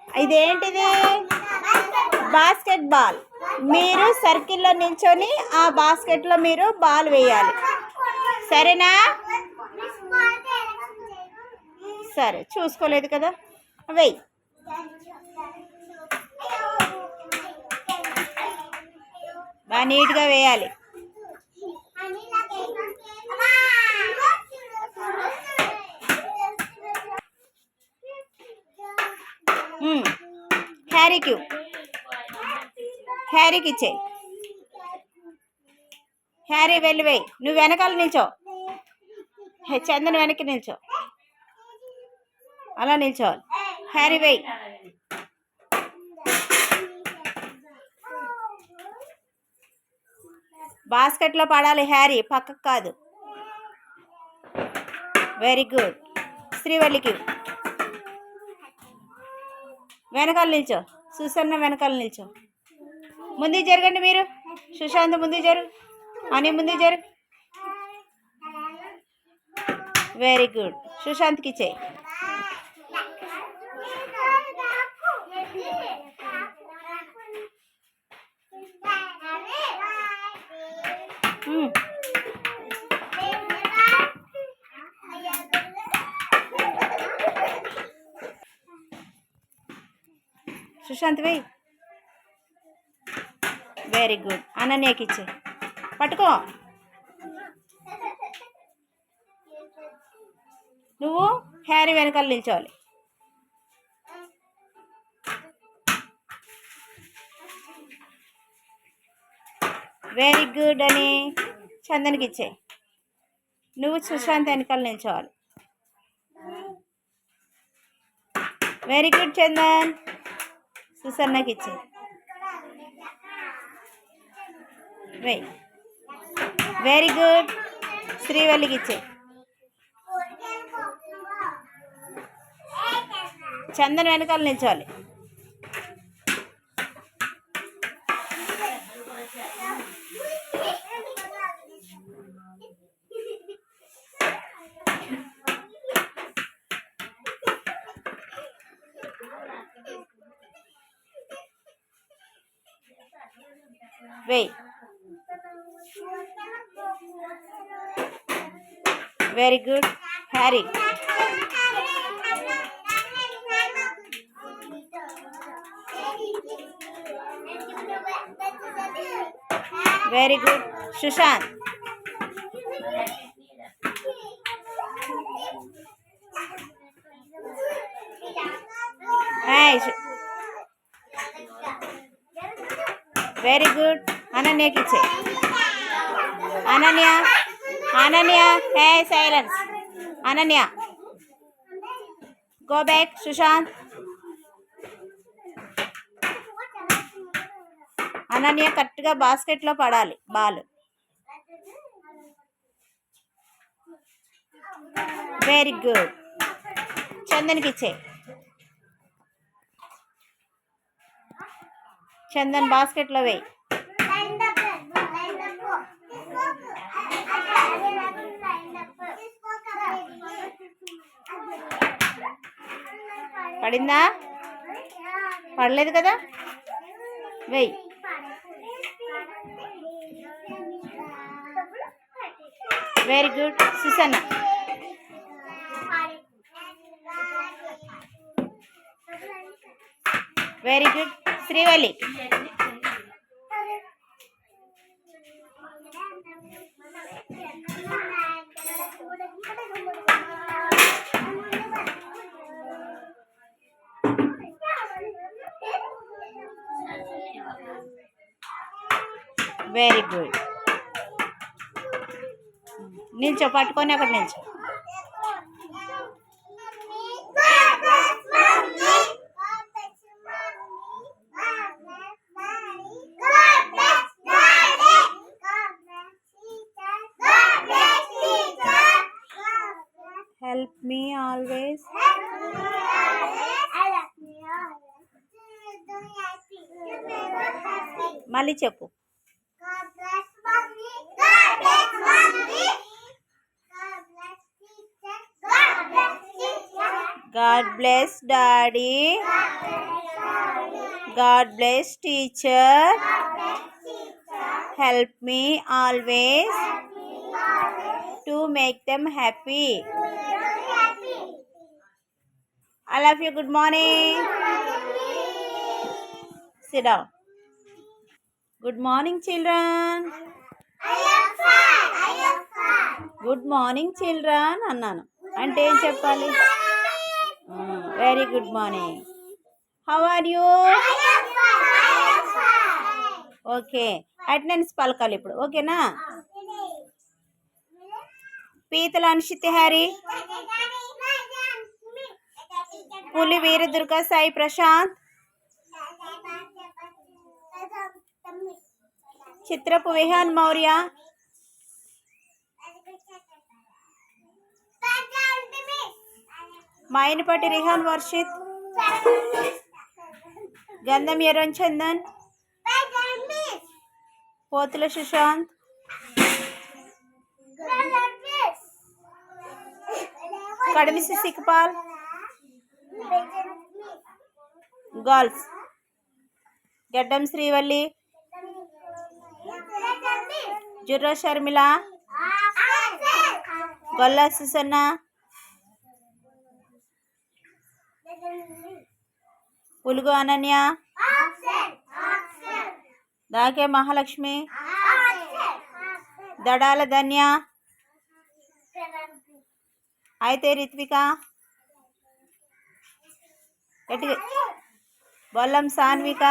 ఇదేంటిది? Basket ball. మీరు సర్కిల్లో నిల్చొని ఆ బాస్కెట్లో మీరు బాల్ వేయాలి. సరేనా? సరే, చూసుకోలేదు కదా, వెయ్యి. బాగా నీట్గా వేయాలి. హ్యారీకి ఇచ్చే. హ్యారీ వెళ్ళి వేయి. నువ్వు వెనకాల నిల్చో. చందన్ వెనక్కి నిల్చో. అలా నిల్చోవాలి. హ్యారీ వేయి. బాస్కెట్లో పడాలి హ్యారీ, పక్కకు కాదు. Very good. శ్రీవల్లికి వెనకాల నిల్చో. సుసన్న వెనకాల నిల్చో. ముందుకు జరగండి మీరు. సుశాంత్ ముందుకు జరుగు. అని ముందుకు జరుగు. Very good. సుశాంత్కి ఇచ్చేయి. సుశాంత్ వెయ్యి. Very good. అనన్యకి ఇచ్చే. పట్టుకో. నువ్వు హ్యారీ వెనకాల నిల్చోవాలి. Very good. అని చందన్కి ఇచ్చే. నువ్వు సుశాంత్ వెనకాల నిల్చోవాలి. Very good Chandan. సుసన్నకి ఇచ్చే. వెయ్యి. Very good. శ్రీవల్లికి ఇచ్చే. చందన్ వెనకాల నిల్చోవాలి. వెయ్యి. Very good. Harry. Very good. Sushant. Very good. అనన్యకి ఇచ్చే. Ananya. Ananya. Hey silence. Ananya go back. Sushant. Ananya కరెక్ట్గా బాస్కెట్లో పడాలి బాల్. Very good. చందన్కి ఇచ్చే. చందన్ బాస్కెట్లో వేయి. పడిందా? పడలేదు కదా, వెయ్యి. Very good. Susanna. Very good. Srivalli. Very good. నిల్చో. పట్టుకొని అక్కడ నిల్చో. Help me always. మళ్ళీ చెప్పు. God bless daddy. God bless teacher. Help me always to make them happy. I love you. Good morning. Sit down. Good morning, children. Good morning children అన్నాను అంటే ఏం చెప్పాలి? Very good morning. How are you? Okay, attendance పలకాలి ఇప్పుడు. ఓకేనా? పీతల అనుషిత్ Harry, పులి వీరదుర్గ సాయి ప్రశాంత్, చిత్రపు విహాన్ మౌర్య, మాయనపాటి రిహాన్ వర్షిత్, గంధం ఎర్రన్ చందన్, పోతుల సుశాంత్, కడిమిసి సిక్పాల్, గర్ల్స్ గడ్డం శ్రీవల్లి, జుర్రా షర్మిల, గొల్లా సుసన్న, పులుగు అనన్య, దాకే మహాలక్ష్మి, దడాల ధన్య, అయితే రిత్విక, బొల్లం సాన్విక,